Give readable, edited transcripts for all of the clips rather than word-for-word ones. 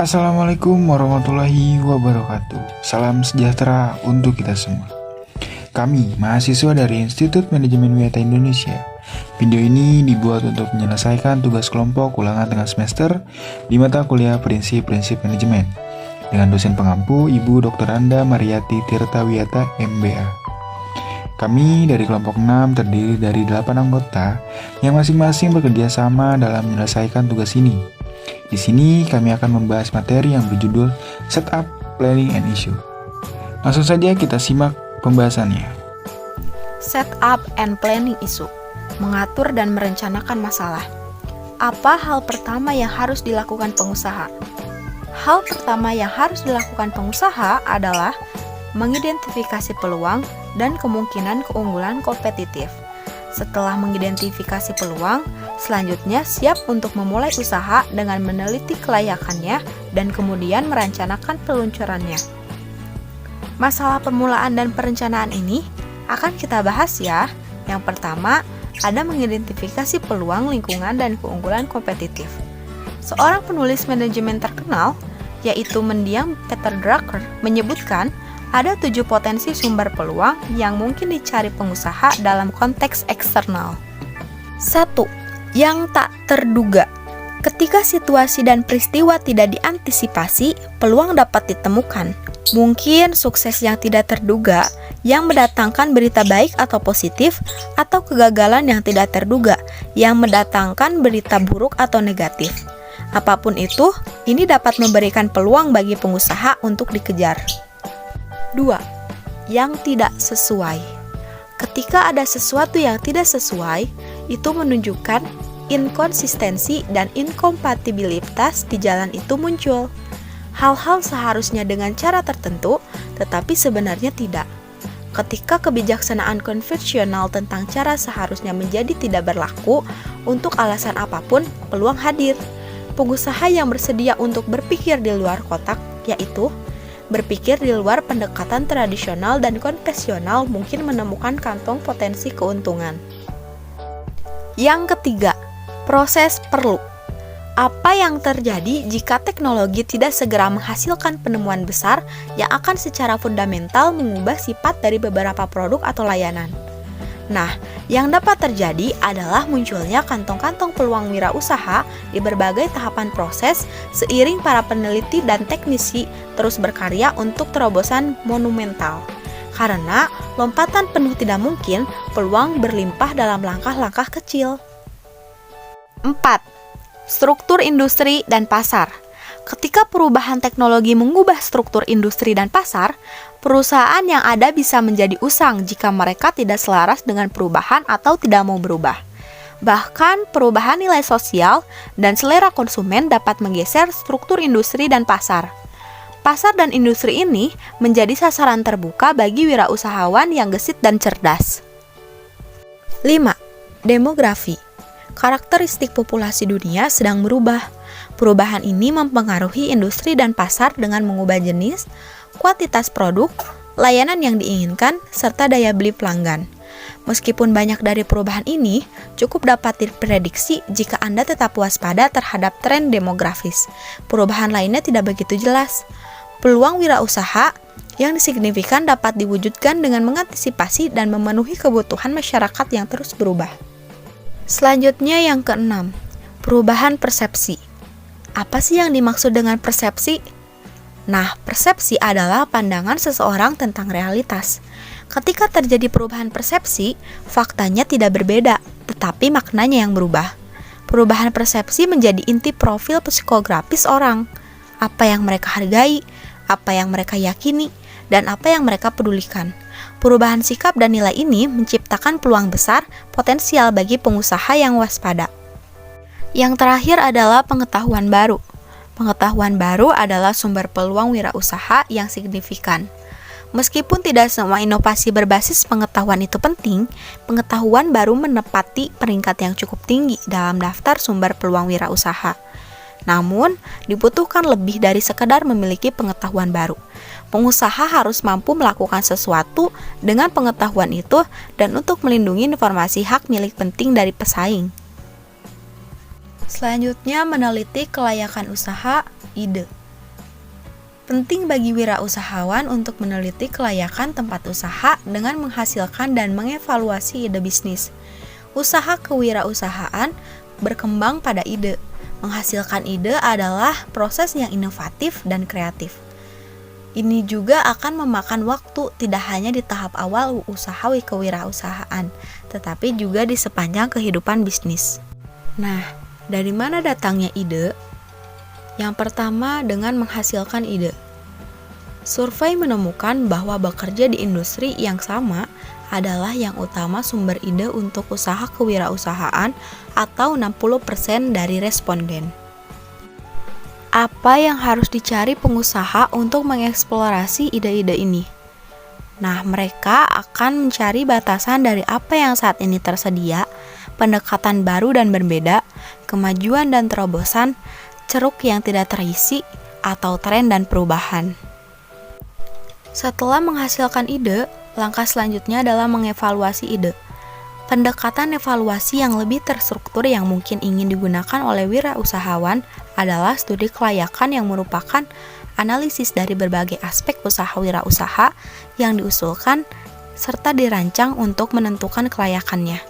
Assalamualaikum warahmatullahi wabarakatuh. Salam sejahtera untuk kita semua. Kami, mahasiswa dari Institut Manajemen WIATA Indonesia. Video ini dibuat untuk menyelesaikan tugas kelompok ulangan tengah semester di mata kuliah Prinsip-Prinsip Manajemen dengan dosen pengampu Ibu Dr. Anda Mariati Tirtawiata MBA. Kami dari kelompok 6 terdiri dari 8 anggota yang masing-masing bekerja sama dalam menyelesaikan tugas ini. Di sini kami akan membahas materi yang berjudul Setup, Planning, and Issue. Langsung saja kita simak pembahasannya. Setup and planning issue. Mengatur dan merencanakan masalah. Apa hal pertama yang harus dilakukan pengusaha? Hal pertama yang harus dilakukan pengusaha adalah mengidentifikasi peluang dan kemungkinan keunggulan kompetitif. Setelah mengidentifikasi peluang, selanjutnya siap untuk memulai usaha dengan meneliti kelayakannya dan kemudian merencanakan peluncurannya. Masalah permulaan dan perencanaan ini akan kita bahas ya. Yang pertama, ada mengidentifikasi peluang lingkungan dan keunggulan kompetitif. Seorang penulis manajemen terkenal, yaitu mendiang Peter Drucker, menyebutkan ada 7 potensi sumber peluang yang mungkin dicari pengusaha dalam konteks eksternal. 1. Yang tak terduga. Ketika situasi dan peristiwa tidak diantisipasi, peluang dapat ditemukan. Mungkin sukses yang tidak terduga, yang mendatangkan berita baik atau positif, atau kegagalan yang tidak terduga, yang mendatangkan berita buruk atau negatif. Apapun itu, ini dapat memberikan peluang bagi pengusaha untuk dikejar. 2. Yang tidak sesuai. Ketika ada sesuatu yang tidak sesuai, itu menunjukkan inkonsistensi dan inkompatibilitas di jalan itu muncul. Hal-hal seharusnya dengan cara tertentu, tetapi sebenarnya tidak. Ketika kebijaksanaan konvensional tentang cara seharusnya menjadi tidak berlaku, untuk alasan apapun, peluang hadir. Pengusaha yang bersedia untuk berpikir di luar kotak, yaitu berpikir di luar pendekatan tradisional dan konvensional, mungkin menemukan kantong potensi keuntungan. Yang ketiga, proses perlu. Apa yang terjadi jika teknologi tidak segera menghasilkan penemuan besar yang akan secara fundamental mengubah sifat dari beberapa produk atau layanan? Nah, yang dapat terjadi adalah munculnya kantong-kantong peluang wirausaha di berbagai tahapan proses seiring para peneliti dan teknisi terus berkarya untuk terobosan monumental. Karena lompatan penuh tidak mungkin, peluang berlimpah dalam langkah-langkah kecil. 4. Struktur industri dan pasar. Ketika perubahan teknologi mengubah struktur industri dan pasar, perusahaan yang ada bisa menjadi usang jika mereka tidak selaras dengan perubahan atau tidak mau berubah. Bahkan, perubahan nilai sosial dan selera konsumen dapat menggeser struktur industri dan pasar. Pasar dan industri ini menjadi sasaran terbuka bagi wirausahawan yang gesit dan cerdas. 5. Demografi. Karakteristik populasi dunia sedang berubah. Perubahan ini mempengaruhi industri dan pasar dengan mengubah jenis, kuantitas produk, layanan yang diinginkan, serta daya beli pelanggan. Meskipun banyak dari perubahan ini cukup dapat diprediksi jika Anda tetap waspada terhadap tren demografis. Perubahan lainnya tidak begitu jelas. Peluang wirausaha yang signifikan dapat diwujudkan dengan mengantisipasi dan memenuhi kebutuhan masyarakat yang terus berubah. Selanjutnya yang keenam, perubahan persepsi. Apa sih yang dimaksud dengan persepsi? Nah, persepsi adalah pandangan seseorang tentang realitas. Ketika terjadi perubahan persepsi, faktanya tidak berbeda, tetapi maknanya yang berubah. Perubahan persepsi menjadi inti profil psikografis orang. Apa yang mereka hargai, apa yang mereka yakini, dan apa yang mereka pedulikan. Perubahan sikap dan nilai ini menciptakan peluang besar potensial bagi pengusaha yang waspada. Yang terakhir adalah pengetahuan baru. Pengetahuan baru adalah sumber peluang wirausaha yang signifikan. Meskipun tidak semua inovasi berbasis pengetahuan itu penting, pengetahuan baru menempati peringkat yang cukup tinggi dalam daftar sumber peluang wirausaha. Namun, dibutuhkan lebih dari sekadar memiliki pengetahuan baru. Pengusaha harus mampu melakukan sesuatu dengan pengetahuan itu dan untuk melindungi informasi hak milik penting dari pesaing. Selanjutnya, meneliti kelayakan usaha, ide. Penting bagi wirausahawan untuk meneliti kelayakan tempat usaha dengan menghasilkan dan mengevaluasi ide bisnis. Usaha kewirausahaan berkembang pada ide. Menghasilkan ide adalah proses yang inovatif dan kreatif. Ini juga akan memakan waktu tidak hanya di tahap awal usaha kewirausahaan, tetapi juga di sepanjang kehidupan bisnis. Nah, dari mana datangnya ide? Yang pertama, dengan menghasilkan ide. Survei menemukan bahwa bekerja di industri yang sama adalah yang utama sumber ide untuk usaha kewirausahaan atau 60% dari responden. Apa yang harus dicari pengusaha untuk mengeksplorasi ide-ide ini? Nah, mereka akan mencari batasan dari apa yang saat ini tersedia, pendekatan baru dan berbeda, kemajuan dan terobosan, ceruk yang tidak terisi, atau tren dan perubahan. Setelah menghasilkan ide, langkah selanjutnya adalah mengevaluasi ide. Pendekatan evaluasi yang lebih terstruktur yang mungkin ingin digunakan oleh wirausahawan adalah studi kelayakan yang merupakan analisis dari berbagai aspek usaha wirausaha yang diusulkan serta dirancang untuk menentukan kelayakannya.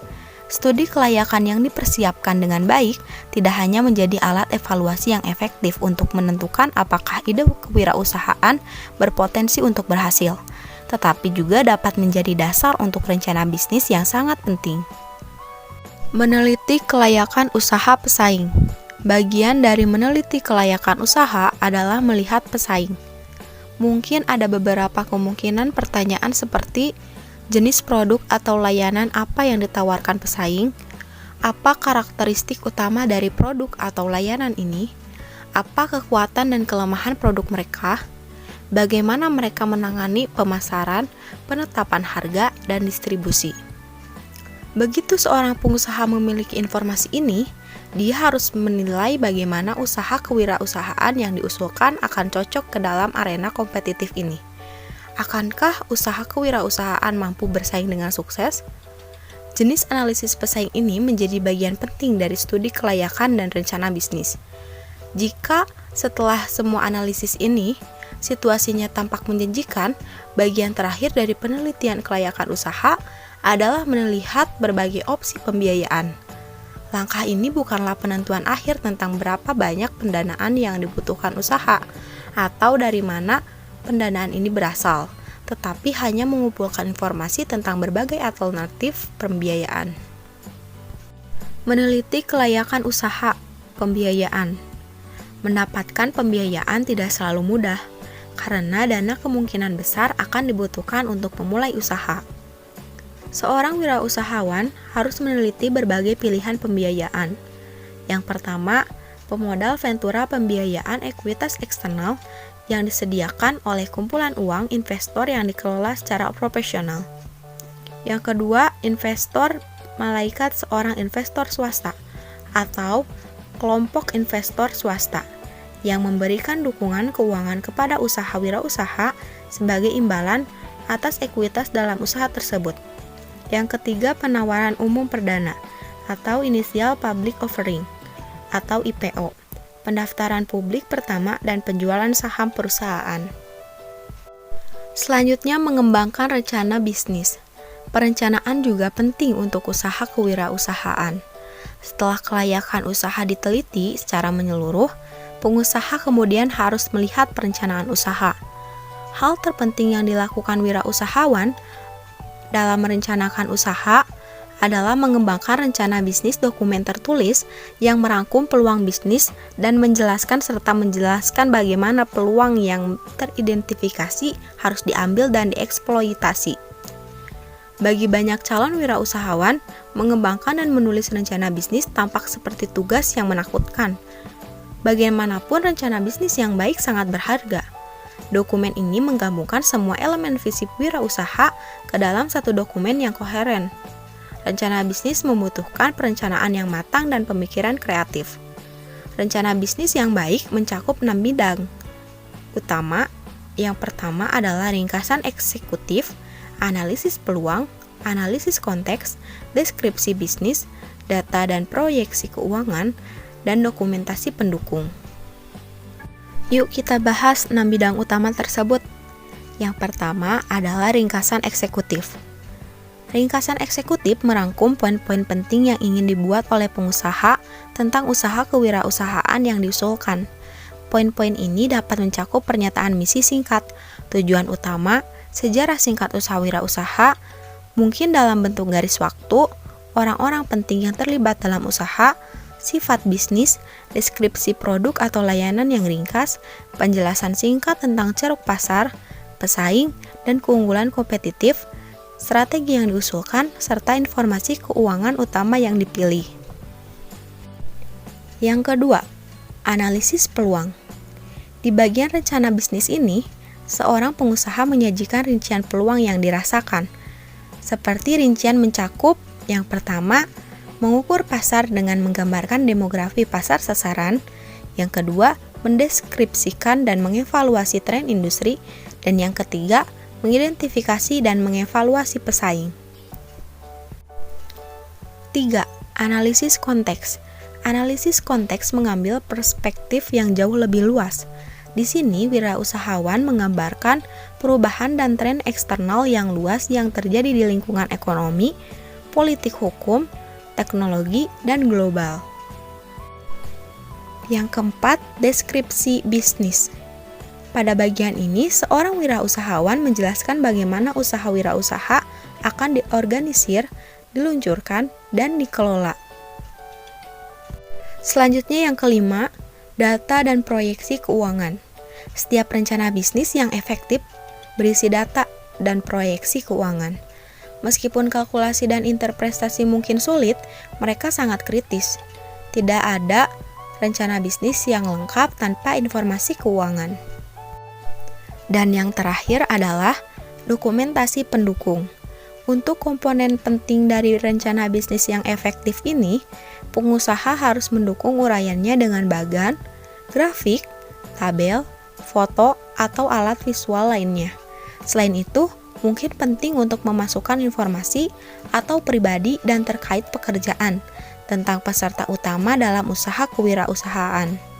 Studi kelayakan yang dipersiapkan dengan baik tidak hanya menjadi alat evaluasi yang efektif untuk menentukan apakah ide kewirausahaan berpotensi untuk berhasil, tetapi juga dapat menjadi dasar untuk rencana bisnis yang sangat penting. Meneliti kelayakan usaha pesaing. Bagian dari meneliti kelayakan usaha adalah melihat pesaing. Mungkin ada beberapa kemungkinan pertanyaan seperti jenis produk atau layanan apa yang ditawarkan pesaing, apa karakteristik utama dari produk atau layanan ini, apa kekuatan dan kelemahan produk mereka, bagaimana mereka menangani pemasaran, penetapan harga, dan distribusi. Begitu seorang pengusaha memiliki informasi ini, dia harus menilai bagaimana usaha kewirausahaan yang diusulkan akan cocok ke dalam arena kompetitif ini. Akankah usaha kewirausahaan mampu bersaing dengan sukses? Jenis analisis pesaing ini menjadi bagian penting dari studi kelayakan dan rencana bisnis. Jika setelah semua analisis ini, situasinya tampak menjanjikan, bagian terakhir dari penelitian kelayakan usaha adalah melihat berbagai opsi pembiayaan. Langkah ini bukanlah penentuan akhir tentang berapa banyak pendanaan yang dibutuhkan usaha, atau dari mana pendanaan ini berasal, tetapi hanya mengumpulkan informasi tentang berbagai alternatif pembiayaan. Meneliti kelayakan usaha pembiayaan. Mendapatkan pembiayaan tidak selalu mudah, karena dana kemungkinan besar akan dibutuhkan untuk memulai usaha. Seorang wirausahawan harus meneliti berbagai pilihan pembiayaan. Yang pertama, pemodal ventura pembiayaan ekuitas eksternal yang disediakan oleh kumpulan uang investor yang dikelola secara profesional. Yang kedua, investor malaikat seorang investor swasta atau kelompok investor swasta yang memberikan dukungan keuangan kepada usaha wirausaha sebagai imbalan atas ekuitas dalam usaha tersebut. Yang ketiga, penawaran umum perdana atau initial public offering atau IPO. Pendaftaran publik pertama dan penjualan saham perusahaan. Selanjutnya, mengembangkan rencana bisnis. Perencanaan juga penting untuk usaha kewirausahaan. Setelah kelayakan usaha diteliti secara menyeluruh, pengusaha kemudian harus melihat perencanaan usaha. Hal terpenting yang dilakukan wirausahawan dalam merencanakan usaha adalah mengembangkan rencana bisnis dokumen tertulis yang merangkum peluang bisnis dan menjelaskan serta menjelaskan bagaimana peluang yang teridentifikasi harus diambil dan dieksploitasi. Bagi banyak calon wirausahawan, mengembangkan dan menulis rencana bisnis tampak seperti tugas yang menakutkan. Bagaimanapun, rencana bisnis yang baik sangat berharga. Dokumen ini menggabungkan semua elemen visi wirausaha ke dalam satu dokumen yang koheren. Rencana bisnis membutuhkan perencanaan yang matang dan pemikiran kreatif. Rencana bisnis yang baik mencakup 6 bidang utama. Yang pertama adalah ringkasan eksekutif, analisis peluang, analisis konteks, deskripsi bisnis, data dan proyeksi keuangan, dan dokumentasi pendukung. Yuk kita bahas 6 bidang utama tersebut. Yang pertama adalah ringkasan eksekutif. Ringkasan eksekutif merangkum poin-poin penting yang ingin dibuat oleh pengusaha tentang usaha kewirausahaan yang diusulkan. Poin-poin ini dapat mencakup pernyataan misi singkat, tujuan utama, sejarah singkat usaha wirausaha, mungkin dalam bentuk garis waktu, orang-orang penting yang terlibat dalam usaha, sifat bisnis, deskripsi produk atau layanan yang ringkas, penjelasan singkat tentang ceruk pasar, pesaing, dan keunggulan kompetitif, strategi yang diusulkan, serta informasi keuangan utama yang dipilih. Yang kedua, analisis peluang. Di bagian rencana bisnis ini, seorang pengusaha menyajikan rincian peluang yang dirasakan. Seperti rincian mencakup, yang pertama, mengukur pasar dengan menggambarkan demografi pasar sasaran. Yang kedua, mendeskripsikan dan mengevaluasi tren industri. Dan yang ketiga, mengidentifikasi dan mengevaluasi pesaing. 3. Analisis konteks. Analisis konteks mengambil perspektif yang jauh lebih luas. Di sini, wirausahawan menggambarkan perubahan dan tren eksternal yang luas yang terjadi di lingkungan ekonomi, politik hukum, teknologi, dan global. Yang keempat, deskripsi bisnis. Pada bagian ini, seorang wirausahawan menjelaskan bagaimana usaha wirausaha akan diorganisir, diluncurkan, dan dikelola. Selanjutnya yang kelima, data dan proyeksi keuangan. Setiap rencana bisnis yang efektif berisi data dan proyeksi keuangan. Meskipun kalkulasi dan interpretasi mungkin sulit, mereka sangat kritis. Tidak ada rencana bisnis yang lengkap tanpa informasi keuangan. Dan yang terakhir adalah dokumentasi pendukung. Untuk komponen penting dari rencana bisnis yang efektif ini, pengusaha harus mendukung uraiannya dengan bagan, grafik, tabel, foto, atau alat visual lainnya. Selain itu, mungkin penting untuk memasukkan informasi atau pribadi dan terkait pekerjaan tentang peserta utama dalam usaha kewirausahaan.